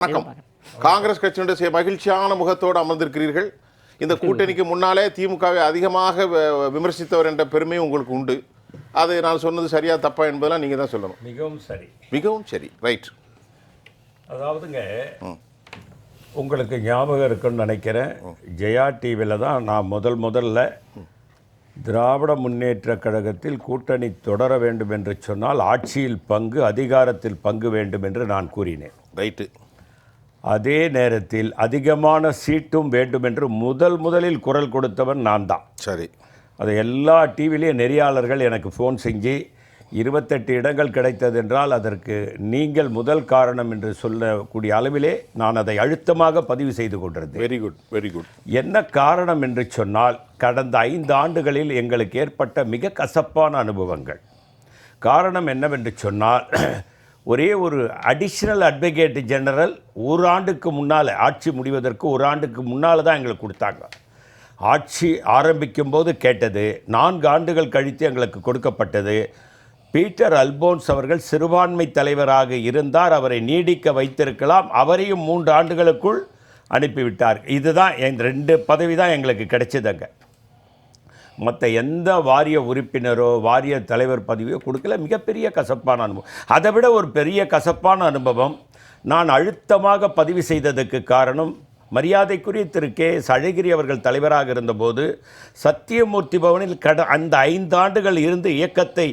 வணக்கம். காங்கிரஸ் கட்சியினுடைய மகிழ்ச்சியான முகத்தோடு அமர்ந்திருக்கிறீர்கள். இந்த கூட்டணிக்கு முன்னாலே திமுகவை அதிகமாக விமர்சித்தவர் என்ற பெருமை உங்களுக்கு உண்டு. அது நான் சொன்னது சரியா தப்பா என்பதெல்லாம் நீங்க தான் சொல்லணும். மிகவும் சரி, மிகவும் சரி. ரைட். அதாவதுங்க, உங்களுக்கு ஞாபகம் இருக்குன்னு நினைக்கிறேன், ஜெயா டிவியில் தான் நான் முதல்ல திராவிட முன்னேற்ற கழகத்தில் கூட்டணி தொடர வேண்டும் என்று சொன்னால் ஆட்சியில் பங்கு, அதிகாரத்தில் பங்கு வேண்டும் என்று நான் கூறினேன். ரைட்டு. அதே நேரத்தில் அதிகமான சீட்டும் வேண்டும் என்று முதலில் குரல் கொடுத்தவன் நான் தான். சரி. அது எல்லா டிவிலையும் நெறியாளர்கள் எனக்கு ஃபோன் செஞ்சு 28 இடங்கள் கிடைத்தது என்றால் அதற்கு நீங்கள் முதல் காரணம் என்று சொல்லக்கூடிய அளவிலே நான் அதை அழுத்தமாக பதிவு செய்து கொண்டிருந்தேன். Very good, very good. என்ன காரணம் என்று சொன்னால், கடந்த 5 ஆண்டுகளில் எங்களுக்கு ஏற்பட்ட மிக கசப்பான அனுபவங்கள். காரணம் என்னவென்று சொன்னால், ஒரே ஒரு அடிஷ்னல் அட்வொகேட் ஜெனரல் ஒரு ஆண்டுக்கு முன்னால், ஆட்சி முடிவதற்கு ஒரு ஆண்டுக்கு முன்னால் தான் எங்களுக்கு கொடுத்தாங்க. ஆட்சி ஆரம்பிக்கும் போது கேட்டது, 4 ஆண்டுகள் கழித்து எங்களுக்கு கொடுக்கப்பட்டது. பீட்டர் அல்போன்ஸ் அவர்கள் சிறுபான்மை தலைவராக இருந்தார், அவரை நீடிக்க வைத்திருக்கலாம், அவரையும் 3 ஆண்டுகளுக்குள் அனுப்பிவிட்டார். இதுதான் 2 பதவி தான் எங்களுக்கு கிடைச்சதுங்க. மற்ற எந்த வாரிய உறுப்பினரோ வாரிய தலைவர் பதவியோ கொடுக்கல. மிகப்பெரிய கசப்பான அனுபவம். அதை விட ஒரு பெரிய கசப்பான அனுபவம் நான் அழுத்தமாக பதிவு செய்ததுக்கு காரணம், மரியாதைக்குரிய திரு கே.எஸ். அழகிரி அவர்கள் தலைவராக இருந்தபோது சத்தியமூர்த்தி பவனில் அந்த 5 ஆண்டுகள் இருந்து இயக்கத்தை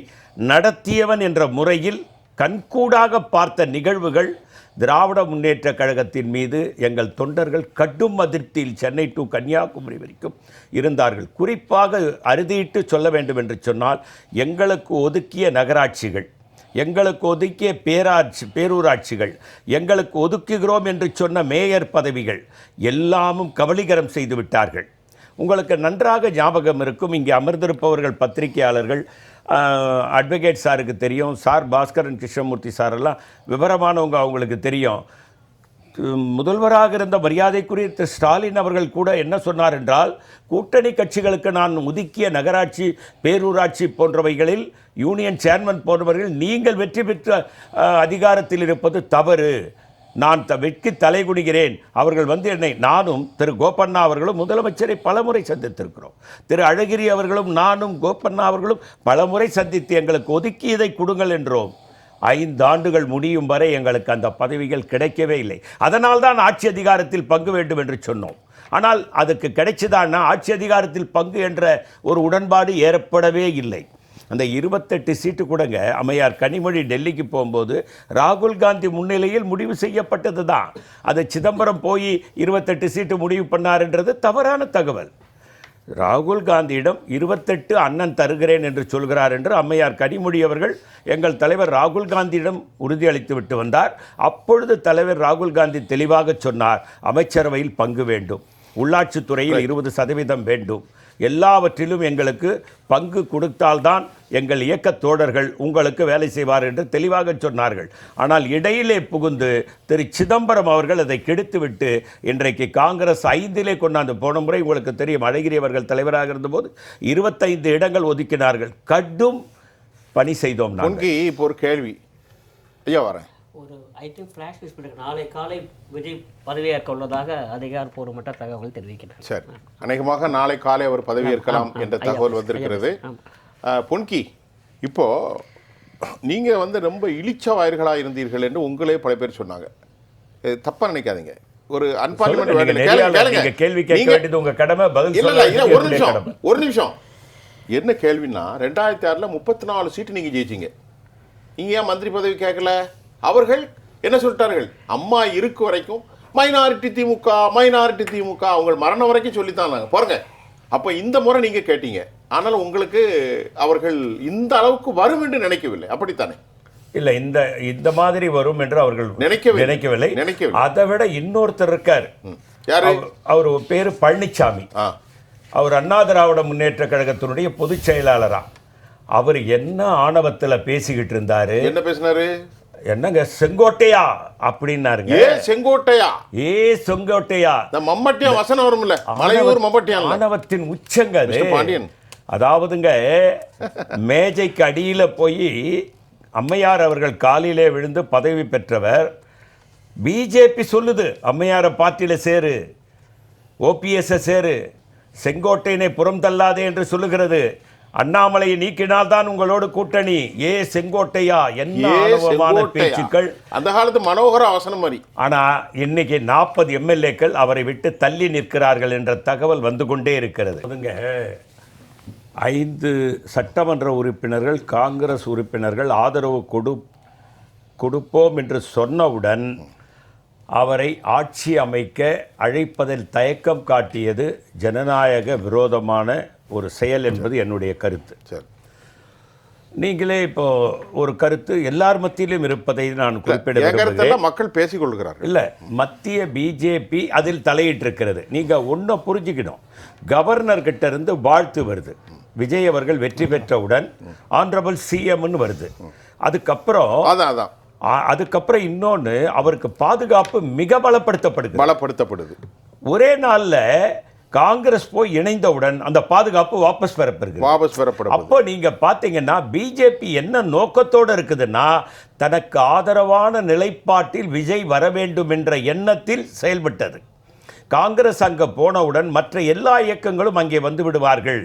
நடத்தியவன் என்ற முறையில் கண்கூடாக பார்த்த நிகழ்வுகள். திராவிட முன்னேற்ற கழகத்தின் மீது எங்கள் தொண்டர்கள் கடும் அதிருப்தியில் சென்னை டு கன்னியாகுமரி வரைக்கும் இருந்தார்கள். குறிப்பாக அறுதியிட்டு சொல்ல வேண்டும் என்று சொன்னால், எங்களுக்கு ஒதுக்கிய நகராட்சிகள், எங்களுக்கு ஒதுக்கிய பேரூராட்சிகள், எங்களுக்கு ஒதுக்குகிறோம் என்று சொன்ன மேயர் பதவிகள் எல்லாமும் கபலீகரம் செய்து விட்டார்கள். உங்களுக்கு நன்றாக ஞாபகம் இருக்கும், இங்கே அமர்ந்திருப்பவர்கள் பத்திரிகையாளர்கள், அட்வொகேட் சாருக்கு தெரியும், சார் பாஸ்கரன் கிருஷ்ணமூர்த்தி சாரெல்லாம் விவரமானவங்க, அவங்களுக்கு தெரியும். முதல்வராக இருந்த மரியாதைக்குரிய திரு ஸ்டாலின் அவர்கள் கூட என்ன சொன்னார் என்றால், கூட்டணி கட்சிகளுக்கு நான் ஒதுக்கிய நகராட்சி பேரூராட்சி போன்றவைகளில் யூனியன் சேர்மன் போன்றவர்கள் நீங்கள் வெற்றி பெற்ற அதிகாரத்தில் இருப்பது தவறு, நான் வெட்கி தலைகுனிகிறேன். அவர்கள் வந்து என்னை, நானும் திரு கோபண்ணா அவர்களும் முதலமைச்சரை பலமுறை சந்தித்திருக்கிறோம். திரு அழகிரி அவர்களும் நானும் கோபண்ணா அவர்களும் பலமுறை சந்தித்து எங்களுக்கு ஒதுக்கியதை கொடுங்கள் என்றோம். 5 ஆண்டுகள் முடியும் வரை எங்களுக்கு அந்த பதவிகள் கிடைக்கவே இல்லை. அதனால் தான் ஆட்சி அதிகாரத்தில் பங்கு வேண்டும் என்று சொன்னோம். ஆனால் அதுக்கு கிடைச்சதான்னா ஆட்சி அதிகாரத்தில் பங்கு என்ற ஒரு உடன்பாடு ஏற்படவே இல்லை. அந்த 28 சீட்டு கூடங்க, அம்மையார் கனிமொழி டெல்லிக்கு போகும்போது ராகுல் காந்தி முன்னிலையில் முடிவு செய்யப்பட்டது தான். அதை சிதம்பரம் போய் 28 சீட்டு முடிவு பண்ணார்ன்றது தவறான தகவல். ராகுல் காந்தியிடம் 28 அண்ணன் தருகிறேன் என்று சொல்கிறார் என்று அம்மையார் கனிமொழி அவர்கள் எங்கள் தலைவர் ராகுல் காந்தியிடம் உறுதியளித்து விட்டு வந்தார். அப்பொழுது தலைவர் ராகுல் காந்தி தெளிவாக சொன்னார், அமைச்சரவையில் பங்கு வேண்டும், உள்ளாட்சித்துறையில் 20% வேண்டும், எல்லாவற்றிலும் எங்களுக்கு பங்கு கொடுத்தால்தான் எங்கள் இயக்க தோழர்கள் உங்களுக்கு வேலை செய்வார் என்று தெளிவாக சொன்னார்கள். ஆனால் இடையிலே புகுந்து திரு சிதம்பரம் அவர்கள் அதை கெடுத்துவிட்டு இன்றைக்கு காங்கிரஸ் 5 கொண்டாந்து, போன முறை உங்களுக்கு தெரியும், அழகிரி அவர்கள் தலைவராக இருந்தபோது 25 இடங்கள் ஒதுக்கினார்கள். கடும் பணி செய்தோம். இப்போ ஒரு கேள்வி ஐயா வரேன். ஒரு ஃப்ளாஷ் நியூஸ் பண்ணுங்க, நாளை காலை விஜய் பதவியேற்க உள்ளதாக அதிகாரப்பூர்வமற்ற தகவல் தெரிவிக்கிறார். சரி, அநேகமாக நாளை காலை அவர் பதவியேற்கலாம் என்ற தகவல் வந்திருக்கிறது. பொன்கி, இப்போ நீங்க வந்து ரொம்ப இழிச்ச வாயர்களாக இருந்தீர்கள் என்று உங்களே பல பேர் சொன்னாங்க. தப்பா நினைக்காதீங்க. ஒரு அன்பார்லிமெண்ட் கேள்வி கேட்க வேண்டியது உங்க கடமை, பதில் சொல்ல ஒரு நிமிஷம். என்ன கேள்வின்னா, 2006 34 சீட்டு நீங்க ஜெயிச்சீங்க. நீங்க ஏன் மந்திரி பதவி கேட்கல? அவர்கள் என்ன சொல்லிட்டார்கள், அம்மா இருக்கு வரைக்கும் மைனாரிட்டி திமுக, மைனாரிட்டி திமுக, அவங்க மரணம் வரைக்கும் சொல்லித்தான் பாருங்க. அப்ப இந்த முறை நீங்க கேட்டீங்க, ஆனால் உங்களுக்கு அவர்கள் இந்த அளவுக்கு வரும் என்று நினைக்கவில்லை, அப்படித்தானே? இல்ல, இந்த மாதிரி வரும் என்று அவர்கள் நினைக்கவில்லை. அதை விட இன்னொருத்தர் இருக்கார். அவர் பேரு பழனிசாமி. அவர் அண்ணா திராவிட முன்னேற்ற கழகத்தினுடைய பொதுச் செயலாளரா. அவர் என்ன ஆணவத்தில் பேசிக்கிட்டு இருந்தாரு. என்ன பேசினாரு? என்னங்க செங்கோட்டையா அப்படின்னாருங்க. செங்கோட்டையா, செங்கோட்டையா, மம்மட்டியா வசனம் வரும்ல, மலையூர் மம்மட்டியா, ஆணவத்தின் உச்சங்க பாண்டியன். அதாவதுங்க, மேஜைக்கு அடியில் போய் அம்மையார் அவர்கள் காலிலே விழுந்து பதவி பெற்றவர் பிஜேபி சொல்லுது அம்மையார பார்ட்டியில் சேரு, ஓபிஎஸ்ஸை சேரு, செங்கோட்டையனை புறம் தள்ளாதே என்று சொல்லுகிறது. அண்ணாமலையை நீக்கினால் தான் உங்களோடு கூட்டணி. செங்கோட்டையா, என்ன அனுபவமான பேச்சுக்கள். அந்த காலத்து மனோகர அவசரம் மாதிரி. ஆனா இன்னைக்கு 40 எம்எல்ஏக்கள் அவரை விட்டு தள்ளி நிற்கிறார்கள் என்ற தகவல் வந்து கொண்டே இருக்கிறது. 5 சட்டமன்ற உறுப்பினர்கள், காங்கிரஸ் உறுப்பினர்கள் ஆதரவு கொடுப்போம் என்று சொன்னவுடன் அவரை ஆட்சி அமைக்க அழைப்பதில் தயக்கம் காட்டியது ஜனநாயக விரோதமான ஒரு செயல் என்பது என்னுடைய கருத்து. நீங்களே இப்போ ஒரு கருத்து எல்லார் மத்தியிலும் இருப்பதை நான் குறிப்பிட மக்கள் பேசிக் கொள்கிறார். இல்லை, மத்திய பிஜேபி அதில் தலையிட்டிருக்கிறது. நீங்கள் ஒன்றை புரிஞ்சுக்கணும், கவர்னர் கிட்ட இருந்து வாழ்த்து வருது. விஜய் அவர்கள் வெற்றி பெற்றவுடன் ஆனரபிள் சிஎம்னு வருது. அதுக்கப்புறம் இன்னொன்று, அவருக்கு பாதுகாப்பு மிக பலப்படுத்தப்படுது. ஒரே நாளில் காங்கிரஸ் போய் இணைந்தவுடன் அந்த பாதுகாப்பு வாபஸ் பெறப்படுது. அப்போ நீங்க பாத்தீங்கன்னா பிஜேபி என்ன நோக்கத்தோடு இருக்குதுன்னா, தனக்கு ஆதரவான நிலைப்பாட்டில் விஜய் வர வேண்டும் என்ற எண்ணத்தில் செயல்பட்டது. காங்கிரஸ் அங்கே போனவுடன் மற்ற எல்லா இயக்கங்களும் அங்கே வந்து விடுவார்கள்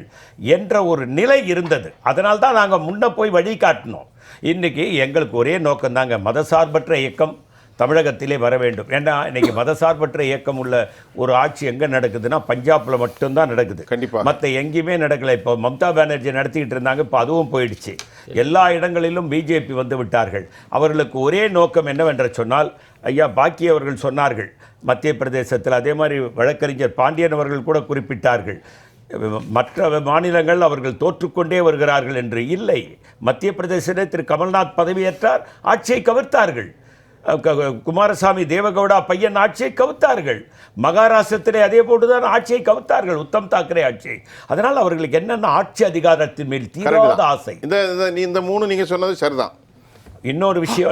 என்ற ஒரு நிலை இருந்தது. அதனால் தான் நாங்கள் முன்ன போய் வழி காட்டினோம். இன்னைக்கு எங்களுக்கு ஒரே நோக்கம் தாங்க, மதசார்பற்ற இயக்கம் தமிழகத்திலே வர வேண்டும். ஏன்னா இன்னைக்கு மதசார்பற்ற இயக்கம் உள்ள ஒரு ஆட்சி எங்கே நடக்குதுன்னா பஞ்சாப்ல மட்டும்தான் நடக்குது. கண்டிப்பாக மற்ற எங்கேயுமே நடக்கலை. இப்போ மம்தா பானர்ஜி நடத்திக்கிட்டு இருந்தாங்க, இப்போ அதுவும் போயிடுச்சு. எல்லா இடங்களிலும் பிஜேபி வந்து விட்டார்கள். அவர்களுக்கு ஒரே நோக்கம் என்னவென்று சொன்னால், ஐயா பாக்கி அவர்கள் சொன்னார்கள் மத்திய பிரதேசத்தில், அதே மாதிரி வழக்கறிஞர் பாண்டியன் அவர்கள் கூட குறிப்பிட்டார்கள், மற்ற மாநிலங்கள் அவர்கள் தோற்றுக்கொண்டே வருகிறார்கள் என்று. இல்லை, மத்திய பிரதேசத்தில் திரு கமல்நாத் பதவியேற்றார், ஆட்சியை கவிழ்த்தார்கள். குமாரசாமி தேவகவுடா பையன் ஆட்சியை கவிழ்த்தார்கள். மகாராஷ்டிரத்திலே அதே போட்டுதான் ஆட்சியை கவிழ்த்தார்கள், உத்தம் தாக்கரே ஆட்சியை. அதனால் அவர்களுக்கு என்னென்ன ஆட்சி அதிகாரத்தின் மேல் தீவிர ஆசை. இந்த 3 நீங்க சொன்னது சரிதான். இன்னொரு விஷயம்,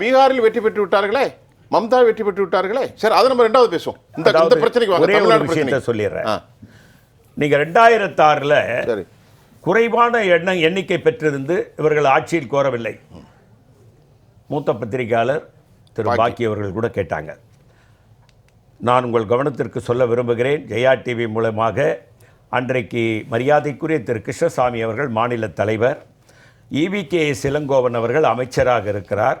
பீகாரில் வெற்றி பெற்று விட்டார்களே, மம்தா வெற்றி பெற்று விட்டார்களே. சரி, அதை நம்ம 2வது பேசுவோம். இந்த பிரச்சனைக்கு ஒரே ஒரு விஷயத்தை சொல்லிடுறேன். நீங்க 2006 குறைவான எண்ணிக்கை பெற்றிருந்து இவர்கள் ஆட்சியில் கோரவில்லை. மூத்த பத்திரிகையாளர் திரு பாக்கி அவர்கள் கூட கேட்டாங்க. நான் உங்கள் கவனத்திற்கு சொல்ல விரும்புகிறேன், ஜெயா டிவி மூலமாக, அன்றைக்கு மரியாதைக்குரிய திரு கிருஷ்ணசாமி அவர்கள் மாநில தலைவர், EVKS இளங்கோவன் அவர்கள் அமைச்சராக இருக்கிறார்.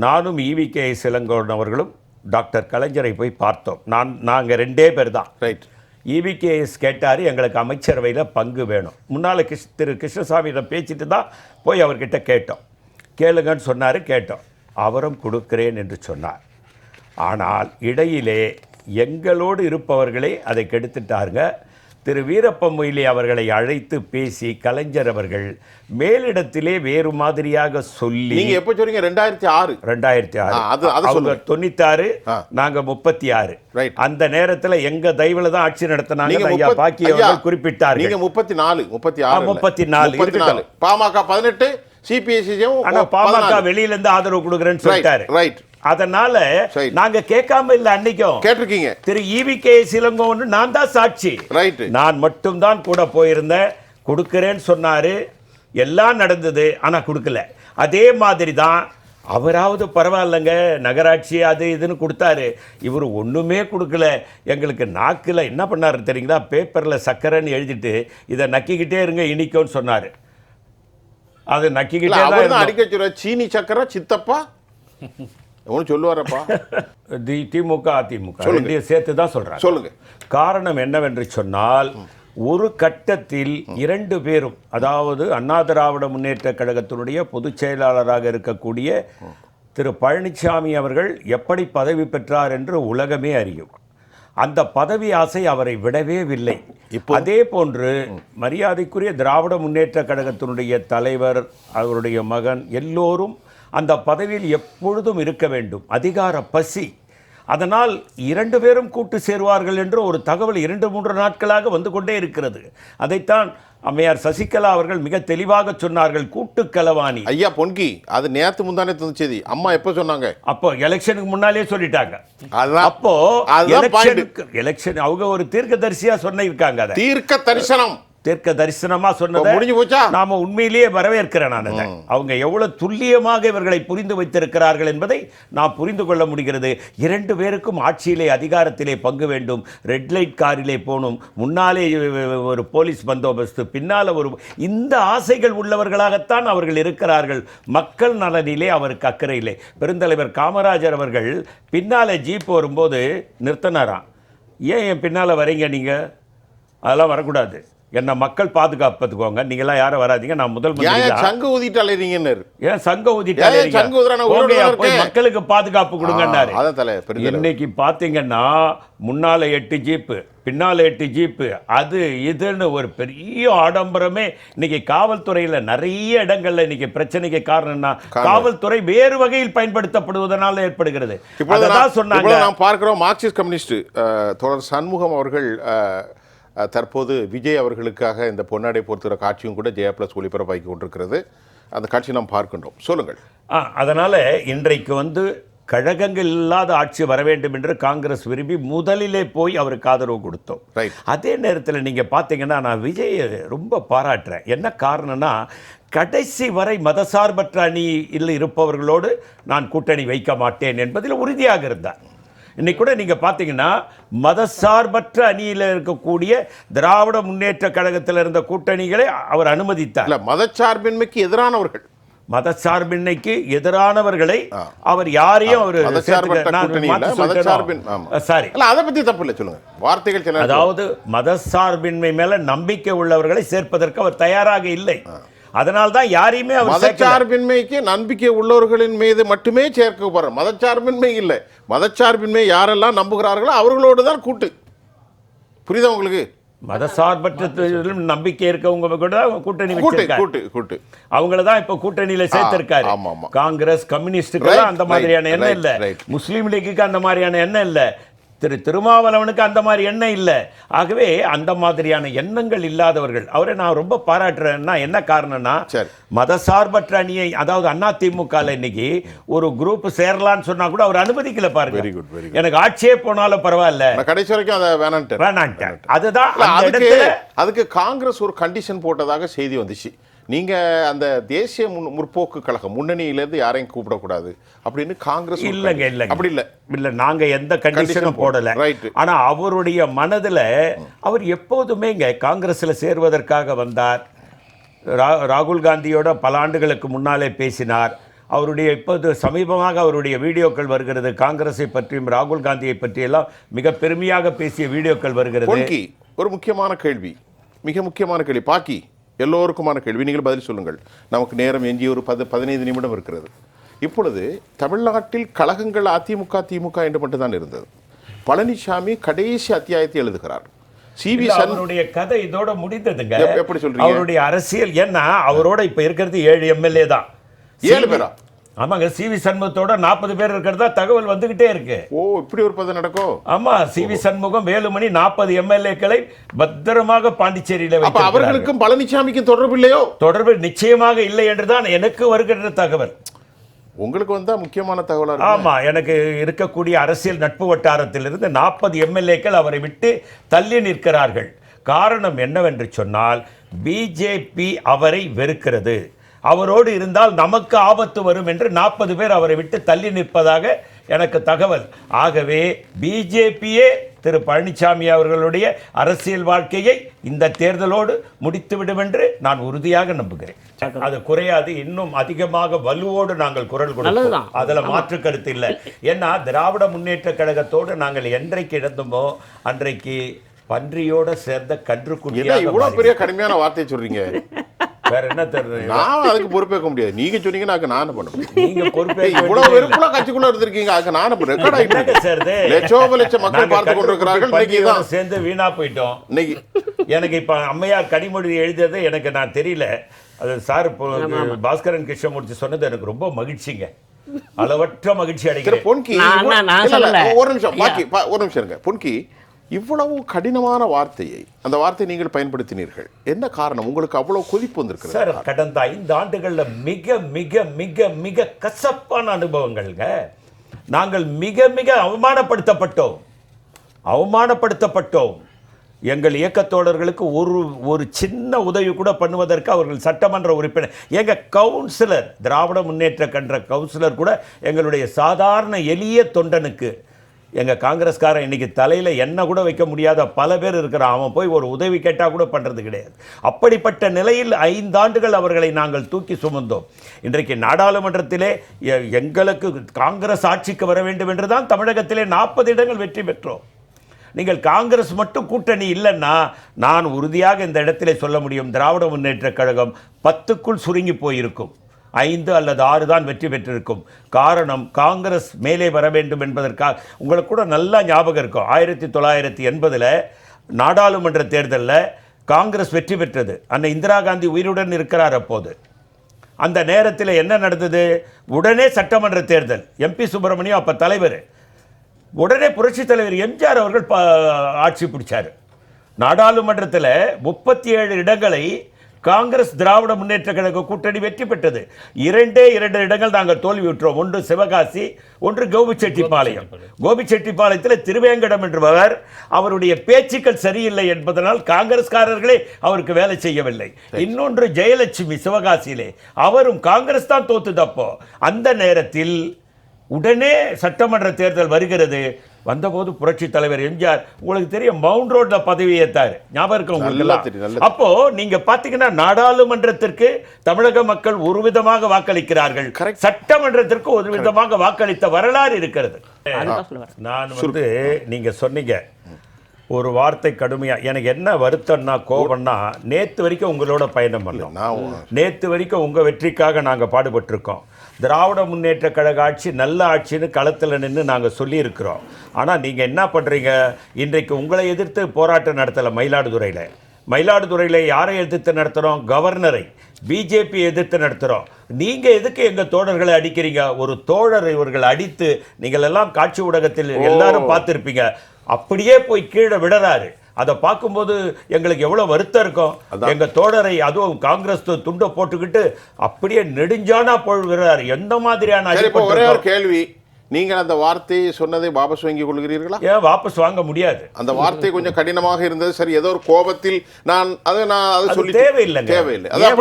நானும் EVKS இளங்கோவன் அவர்களும் டாக்டர் கலைஞரை போய் பார்த்தோம். நாங்கள் 2 பேர் தான். ரைட். EVKS கேட்டார், எங்களுக்கு அமைச்சரவையில் பங்கு வேணும். முன்னால் திரு கிருஷ்ணசாமியிடம் பேசிட்டு தான் போய் அவர்கிட்ட கேட்டோம். கேளுங்கன்னு சொன்னார், கேட்டோம். அவரும் கொடுக்கிறேன் என்று சொன்னார். ஆனால் இடையிலே எங்களோடு இருப்பவர்களே அதை கெடுத்துட்டாருங்க. திரு வீரப்ப மொய்லி அவர்களை அழைத்து பேசி கலைஞர் அவர்கள் மேலிடத்திலே வேறு மாதிரியாக சொல்லி. நீங்க எப்போ சொல்றீங்க? 2006. அவங்க 96, நாங்க 36. அந்த நேரத்தில் எங்க தயவுல தான் ஆட்சி நடத்தினாங்க. ஐயா பாக்கி அவர்கள் குறிப்பிட்டார்கள். நீங்க 34, 36, 34. பாமக 18, சிபிஎஸ்சியும். ஆனா பாமக வெளியில இருந்து ஆதரவு கொடுக்குறேன்னு சொல்லிட்டாரு. ரைட். அதனால நாங்க கேட்காம இல்ல, அன்னைக்கும் கேட்டிருக்கீங்க. திரு EVKS இளங்கோவன் நான் தான் சாட்சி. ரைட். நான் மட்டும் தான் கூட போயிருந்தேன். கொடுக்கிறேன்னு சொன்னாரு, எல்லாம் நடந்தது, ஆனா கொடுக்கல. அதே மாதிரி தான் அவராவது பரவாயில்லைங்க, நகராட்சி அது இதுன்னு கொடுத்தாரு. இவர் ஒண்ணுமே கொடுக்கல. எங்களுக்கு நாக்கில் என்ன பண்ணாரு தெரியுங்களா, பேப்பர்ல சக்கரைன்னு எழுதிட்டு இதை நக்கிக்கிட்டே இருங்க இனிக்கும்னு சொன்னாரு. அது நக்கிக்கிட்டே தான் அடிக்க சொல்ற. சீனி சக்கரை சித்தப்பா ஒன்று சொல்லுவாரப்பா. திமுக அதிமுக சேர்த்து தான் சொல்றாங்க. சொல்லுங்க. காரணம் என்னவென்று சொன்னால், ஒரு கட்டத்தில் 2 பேரும், அதாவது அண்ணா திராவிட முன்னேற்ற கழகத்தினுடைய பொதுச் செயலாளராக இருக்கக்கூடிய திரு பழனிசாமி அவர்கள் எப்படி பதவி பெற்றார் என்று உலகமே அறியும். அந்த பதவி ஆசை அவரை விடவே இல்லை. அதே போன்று மரியாதைக்குரிய திராவிட முன்னேற்ற கழகத்தினுடைய தலைவர், அவருடைய மகன், எல்லோரும் அந்த பதவியில் எப்பொழுதும் இருக்க வேண்டும், அதிகார பசி. அதனால் 2 பேரும் கூட்டு சேருவார்கள் என்று ஒரு தகவல் 2-3 நாட்களாக வந்து கொண்டே இருக்கிறது. அதைத்தான் அம்மையார் சசிகலா அவர்கள் மிக தெளிவாக சொன்னார்கள், கூட்டு களவாணி. ஐயா பொன்கி, அது நேத்து முந்தானே தந்துச்சது. அம்மா எப்ப சொன்னாங்க? அப்போ எலெக்ஷனுக்கு முன்னாலே சொல்லிட்டாங்க. அப்போ எலெக்ஷன் அவங்க ஒரு தீர்க்கதரிசியா சொன்னிருக்காங்க. தீர்க்க தரிசனம் தீர்க்க தரிசனமா சொன்னதை முடிஞ்சு போச்சா? நாம உண்மையிலேயே வரவேற்கிறேன். நான் அதை அவங்க எவ்வளவு துல்லியமாக இவர்களை புரிந்து வைத்திருக்கிறார்கள் என்பதை நான் புரிந்து கொள்ள முடிகிறது. 2 பேருக்கும் ஆட்சியிலே அதிகாரத்திலே பங்கு வேண்டும். ரெட் லைட் காரிலே போகணும், முன்னாலே ஒரு போலீஸ் பந்தோபஸ்து, பின்னால இந்த ஆசைகள் உள்ளவர்களாகத்தான் அவர்கள் இருக்கிறார்கள். மக்கள் நலனிலே அவருக்கு அக்கறை இல்லை. பெருந்தலைவர் காமராஜர் அவர்கள் பின்னாலே ஜீப் வரும்போது நிறுத்தினாராம். ஏன் என் பின்னால வரீங்க நீங்க? அதெல்லாம் வரக்கூடாது, என்ன மக்கள் பாதுகாப்பதுக்கோங்க, நீங்களாம் யாரும் வராதீங்க, நான் முதல் சங்கு ஊதிட்டாலே நீங்க ஏன் சங்க ஊதிட்டாலே மக்களுக்கு பாதுகாப்பு கொடுங்கன்னாரு. இன்னைக்கு பாத்தீங்கன்னா முன்னால 8 ஜீப்பு, பின்னால 8 ஜீப்பு, அது இதுன்னு ஒரு பெரிய ஆடம்பரமே. இன்னைக்கு காவல்துறையில நிறைய இடங்கள்ல இன்னைக்கு பிரச்சனைக்கு காரணம்னா காவல்துறை வேறு வகையில் பயன்படுத்தப்படுவதனால ஏற்படுகிறது. சொன்னாங்க. நாம் பார்க்கிறோம் மார்க்சிஸ்ட் கம்யூனிஸ்ட் தோழர் சண்முகம் அவர்கள் தற்போது விஜய் அவர்களுக்காக இந்த பொன்னாடை பொறுத்துகிற காட்சியும் கூட ஜெயா பிளஸ் ஒளிபரப்பாக்கி கொண்டிருக்கிறது. அந்த காட்சி நாம் பார்க்கின்றோம். சொல்லுங்கள். அதனால் இன்றைக்கு கழகங்கள் இல்லாத ஆட்சி வர வேண்டும் என்று காங்கிரஸ் விரும்பி முதலிலே போய் அவருக்கு ஆதரவு கொடுத்தோம். அதே நேரத்தில் நீங்கள் பார்த்தீங்கன்னா நான் விஜயை ரொம்ப பாராட்டுறேன். என்ன காரணம்னா, கடைசி வரை மதசார்பற்ற அணியில் இருப்பவர்களோடு நான் கூட்டணி வைக்க மாட்டேன் என்பதில் உறுதியாக இருந்தார். இன்னைக்கு கூட நீங்க பாத்தீங்கன்னா மதசார்பற்ற அணியில் இருக்கக்கூடிய திராவிட முன்னேற்ற கழகத்தில் இருந்த கூட்டணிகளை அவர் அனுமதித்தார். மதச்சார்பின்மைக்கு எதிரானவர்கள், மதச்சார்பின்மைக்கு எதிரானவர்களை அவர் யாரையும் அவர் அதாவது மதச்சார்பின்மை மேல நம்பிக்கை உள்ளவர்களை சேர்ப்பதற்கு அவர் தயாராக இல்லை. அதனால்தான் யாரையுமே மதச்சார்பின்மைக்கு நம்பிக்கை உள்ளவர்களின் மீது மட்டுமே சேர்க்க போறார். மதச்சார்பின்மை இல்லை, மதச்சார்பின்மை யாரெல்லாம் நம்புகிறார்களோ அவர்களோடு தான் கூட்டு. புரியுதா உங்களுக்கு? மதசார்பற்ற நம்பிக்கை இருக்கவங்க கூட கூட்டணி கூட்டு அவங்கள தான் இப்ப கூட்டணியில சேர்த்திருக்காரு. காங்கிரஸ் கம்யூனிஸ்டுக்கு அந்த மாதிரியான எண்ணம் இல்ல, முஸ்லீம் லீக்குக்கு அந்த மாதிரியான எண்ணம் இல்ல, திருமாவளவனுக்கு அந்த மாதிரி எண்ணம் இல்லை. ஆகவே அந்த மாதிரியான எண்ணங்கள் இல்லாதவர்கள் அவரை நான் ரொம்ப பாராட்டுறேன்னா என்ன காரணம்னா, மதசார்பற்ற அணியை அதாவது அதிமுக இன்னைக்கு ஒரு குரூப் சேரலான்னு சொன்னா கூட அவர் அனுமதிக்கல. பாருங்க, எனக்கு ஆட்சியே போனாலும் பரவாயில்ல, கடைசி வரைக்கும் அதை வேணான்ட்டார். அதுதான் அதுக்கு காங்கிரஸ் ஒரு கண்டிஷன் போட்டதாக செய்தி வந்துச்சு. நீங்க அந்த தேசிய முற்போக்கு கழகம் முன்னணியிலிருந்து யாரையும் கூப்பிடக்கூடாது அப்படின்னு காங்கிரஸ். இல்லைங்க, அப்படி இல்ல நாங்க எந்த கண்டிஷனும் போடல. ஆனா அவருடைய மனதுல அவர் எப்போதுமே காங்கிரஸ்ல சேர்வதற்காக வந்தார். ராகுல் காந்தியோட பல ஆண்டுகளுக்கு முன்னாலே பேசினார். அவருடைய இப்போது சமீபமாக அவருடைய வீடியோக்கள் வருகிறது, காங்கிரஸை பற்றியும் ராகுல் காந்தியை பற்றியெல்லாம் மிக பெருமையாக பேசிய வீடியோக்கள் வருகிறது. ஒரு முக்கியமான கேள்வி, மிக முக்கியமான கேள்வி, பாக்கி எல்லோருக்குமான கேள்வி, நீங்கள் பதில் சொல்லுங்கள். நமக்கு நேரம் எஞ்சி ஒரு 15 நிமிடம் இருக்கிறது. இப்பொழுது தமிழ்நாட்டில் கழகங்கள் அதிமுக திமுக என்று மட்டும்தான் இருந்தது. பழனிசாமி கடைசி அத்தியாயத்தை எழுதுகிறார். அவருடைய கதை இதோட முடிந்ததுங்க. எப்படி சொல்றீங்க? அவருடைய அரசியல் ஏன்னா அவரோட இப்ப இருக்கிறது 7 எம்எல்ஏ தான். 7 பேரா? ஆமாங்க, சிவி சண்முகத்தோட 40 பேர் இருக்கிறதா தகவல் வந்துகிட்டே இருக்கு. ஓ, இப்படி ஒரு பதம் நடக்கும். ஆமா, சிவி சண்முகம், வேலுமணி 40 எம்எல்ஏக்களை பத்திரமாக பாண்டிச்சேரியில வைத்து. அவர்களுக்கும் பழனிசாமிக்கும் தொடர்பு இல்லையோ? தொடர்பு நிச்சயமாக இல்லை என்றுதான் எனக்கு வருகின்ற தகவல். உங்களுக்கு வந்தா முக்கியமான தகவல். ஆமா, எனக்கு இருக்கக்கூடிய அரசியல் நட்பு வட்டாரத்திலிருந்து 40 எம்எல்ஏக்கள் அவரை விட்டு தள்ளி நிற்கிறார்கள். காரணம் என்னவென்று சொன்னால், பிஜேபி அவரை வெறுக்கிறது. அவரோடு இருந்தால் நமக்கு ஆபத்து வரும் என்று 40 பேர் அவரை விட்டு தள்ளி நிற்பதாக எனக்கு தகவல். ஆகவே பிஜேபியே திரு பழனிசாமி அவர்களுடைய அரசியல் வாழ்க்கையை இந்த தேர்தலோடு முடித்துவிடும் என்று நான் உறுதியாக நம்புகிறேன். அது குறையாது, இன்னும் அதிகமாக வலுவோடு நாங்கள் குரல் கொடுப்போம், அதில் மாற்று கருத்து இல்லை. ஏன்னா திராவிட முன்னேற்ற கழகத்தோடு நாங்கள் என்றைக்கு இழந்தோமோ அன்றைக்கு பன்றியோட சேர்ந்த கன்றுக்குட்டியாக. இவ்வளவு பெரிய கடுமையான வார்த்தை சொல்றீங்க, வேற என்ன தெரியுது? நான் அதுக்கு பொறுப்பேற்க முடியாது. நீங்க சொன்னீங்கன்னா அதுக்கு நான் பண்ண முடியும். நீங்க பொறுப்பே இவ்வளவு வெறுப்புல கட்சிக்குள்ள இருந்திருக்கீங்க, அதுக்கு நான் ரெக்கார்ட் ஆயிட்டு லட்சம் மக்கள் பார்த்து கொண்டிருக்கிறார்கள். இன்னைக்கு தான் சேர்ந்து வீணா போயிட்டோம். இன்னைக்கு எனக்கு இப்ப அம்மையார் கனிமொழி எழுதியது எனக்கு நான் தெரியல. அது சார் பாஸ்கரன் கிருஷ்ணமூர்த்தி சொன்னது எனக்கு ரொம்ப மகிழ்ச்சிங்க, அளவற்ற மகிழ்ச்சி அடைகிறேன். பொன்கி ஒரு நிமிஷம், பாக்கி ஒரு நிமிஷம் இருங்க. பொன்கி, இவ்வளவு கடினமான வார்த்தையை, அந்த வார்த்தை நீங்கள் பயன்படுத்தினீர்கள், என்ன காரணம்? உங்களுக்கு அவ்வளவு கொதிப்பு வந்திருக்கு சார்? கடந்த 5 ஆண்டுகள்ல மிக மிக மிக மிக கசப்பான அனுபவங்கள்ங்க. நாங்கள் மிக மிக அவமானப்படுத்தப்பட்டோம். எங்கள் இயக்கத்தோழர்களுக்கு ஒரு சின்ன உதவி கூட பண்ணுவதற்கு அவர்கள் சட்டமன்ற உறுப்பினர், எங்கள் கவுன்சிலர், திராவிட முன்னேற்ற கழக கவுன்சிலர் கூட எங்களுடைய சாதாரண எளிய தொண்டனுக்கு, எங்கள் காங்கிரஸ்காரன் இன்னைக்கு தலையில் எண்ணெய் கூட வைக்க முடியாத பல பேர் இருக்கிறான், அவன் போய் ஒரு உதவி கேட்டால் கூட பண்ணுறது கிடையாது. அப்படிப்பட்ட நிலையில் 5 ஆண்டுகள் அவர்களை நாங்கள் தூக்கி சுமந்தோம். இன்றைக்கு நாடாளுமன்றத்திலே எங்களுக்கு காங்கிரஸ் ஆட்சிக்கு வர வேண்டும் என்று தான் தமிழகத்திலே 40 இடங்கள் வெற்றி பெற்றோம். நீங்கள் காங்கிரஸ் மட்டும் கூட்டணி இல்லைன்னா நான் உறுதியாக இந்த இடத்திலே சொல்ல முடியும், திராவிட முன்னேற்ற கழகம் 10க்குள் சுருங்கி போயிருக்கும். 5 அல்லது 6 தான் வெற்றி பெற்றிருக்கும். காரணம், காங்கிரஸ் மேலே வர வேண்டும் என்பதற்காக. உங்களுக்கு கூட நல்லா ஞாபகம் இருக்கும், 1980 நாடாளுமன்ற தேர்தலில் காங்கிரஸ் வெற்றி பெற்றது. அன்னை இந்திரா காந்தி உயிருடன் இருக்கிறார். அப்போது அந்த நேரத்தில் என்ன நடந்தது? உடனே சட்டமன்ற தேர்தல். எம்பி சுப்பிரமணியம் அப்போ தலைவர். உடனே புரட்சித் தலைவர் எம்ஜிஆர் அவர்கள் ஆட்சி பிடிச்சார். நாடாளுமன்றத்தில் 37 இடங்களை காங்கிரஸ் திராவிட முன்னேற்ற கழக கூட்டணி வெற்றி பெற்றது. 2 இடங்கள் நாங்கள் தோல்வி விட்டுறோம். ஒன்று சிவகாசி, ஒன்று கோபிச்செட்டிப்பாளையம். கோபிச்செட்டிப்பாளையத்தில் திருவேங்கடம் என்பவர், அவருடைய பேச்சுக்கள் சரியில்லை என்பதனால் காங்கிரஸ்காரர்களே அவருக்கு வேலை செய்யவில்லை. இன்னொன்று ஜெயலட்சுமி சிவகாசியிலே, அவரும் காங்கிரஸ் தான் தோத்துது. அப்போ அந்த நேரத்தில் உடனே சட்டமன்ற தேர்தல் வருகிறது. வந்தபோது புரட்சி தலைவர் எம்ஜிஆர், உங்களுக்கு தெரியும், மவுண்ட் ரோட்ல பதவி ஏற்றார், ஞாபகம் இருக்கு உங்களுக்கு? அப்போ நீங்க பாத்தீங்கன்னா நாடாளுமன்றத்திற்கு தமிழக மக்கள் ஒரு விதமாக வாக்களிக்கிறார்கள், சட்டமன்றத்திற்கு ஒரு விதமாக வாக்களித்த வரலாறு இருக்கிறது. நான் நீங்க சொன்னீங்க ஒரு வார்த்தை கடுமையா, எனக்கு என்ன வருத்தம்னா, கோபம்னா, நேத்து வரைக்கும் உங்களோட பயணம் பண்ணோம். நேத்து வரைக்கும் உங்க வெற்றிக்காக நாங்க பாடுபட்டிருக்கோம். திராவிட முன்னேற்ற கழக ஆட்சி நல்ல ஆட்சின்னு களத்தில் நின்று நாங்கள் சொல்லியிருக்கிறோம். ஆனால் நீங்கள் என்ன பண்ணுறீங்க? இன்றைக்கு உங்களை எதிர்த்து போராட்டம் நடத்தலை. மயிலாடுதுறையில் யாரை எதிர்த்து நடத்துகிறோம்? கவர்னரை, பிஜேபி எதிர்த்து நடத்துகிறோம். நீங்கள் எதுக்கு எங்கள் தோழர்களை அடிக்கிறீங்க? ஒரு தோழர் இவர்கள் அடித்து, நீங்கள் எல்லாம் காட்சி ஊடகத்தில் எல்லாரும் பார்த்துருப்பீங்க, அப்படியே போய் கீழே விடுறாரு. அதை பார்க்கும்போது எங்களுக்கு எவ்வளோ வருத்தம் இருக்கும். எங்கள் தோழரை, அதுவும் காங்கிரஸ் துண்டை போட்டுக்கிட்டு அப்படியே நெடுஞ்சானா போடுகிறார். எந்த மாதிரியான ஒரே ஒரு கேள்வி, நீங்கள் அந்த வார்த்தையை சொன்னதை வாபஸ் வாங்கி கொள்கிறீர்களா? ஏன் வாபஸ் வாங்க முடியாது? அந்த வார்த்தை கொஞ்சம் கடினமாக இருந்தது. சரி, ஏதோ ஒரு கோபத்தில் நான் சொல்லி தேவையில்லை.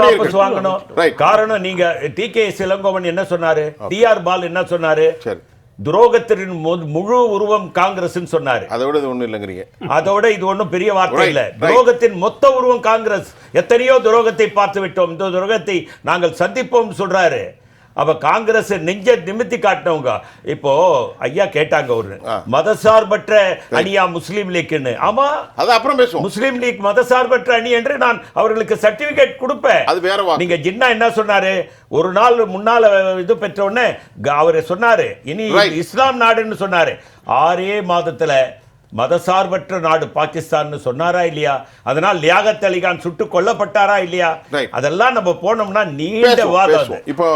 வாபஸ் வாங்கணும். காரணம், நீங்க TK இளங்கோவன் என்ன சொன்னாரு, TR பால் என்ன சொன்னாரு? சரி, துரோகத்தின் முழு உருவம் காங்கிரஸ் சொன்னாரு. அதோட இது ஒண்ணும் இல்லைங்கிறீங்க. அதோட இது ஒன்றும் பெரிய வார்த்தை இல்ல. துரோகத்தின் மொத்த உருவம் காங்கிரஸ். எத்தனையோ துரோகத்தை பார்த்து விட்டோம், இந்த துரோகத்தை நாங்கள் சந்திப்போம் சொல்றாரு. அப்ப காங்கிரஸ் நெஞ்ச நிமித்தி காட்டினவங்க. இப்போ ஐயா கேட்டாங்க, ஒரு மதசார்பற்ற அணியா முஸ்லீம் லீக்னு. ஆமா, அது அப்புறம் பேசுவோம். முஸ்லீம் லீக் மதசார்பற்ற அணி என்று நான் அவர்களுக்கு சர்டிபிகேட் கொடுப்பேன். அது வேற. நீங்க ஜின்னா என்ன சொன்னாரு? ஒரு நாள் முன்னால இது பெற்ற உடனே அவர் சொன்னாரு, இனி இஸ்லாம் நாடுன்னு சொன்னாரு. 6 மாதத்துல மதசார்பற்ற நாடு பாகிஸ்தான் சொன்னாரா இல்லையா? அதனால் லியாகத் அலிகான் சுட்டுக் கொல்லப்பட்டாரா இல்லையா? அதெல்லாம் நம்ம போனோம்னா நீண்ட வாதம். இப்போ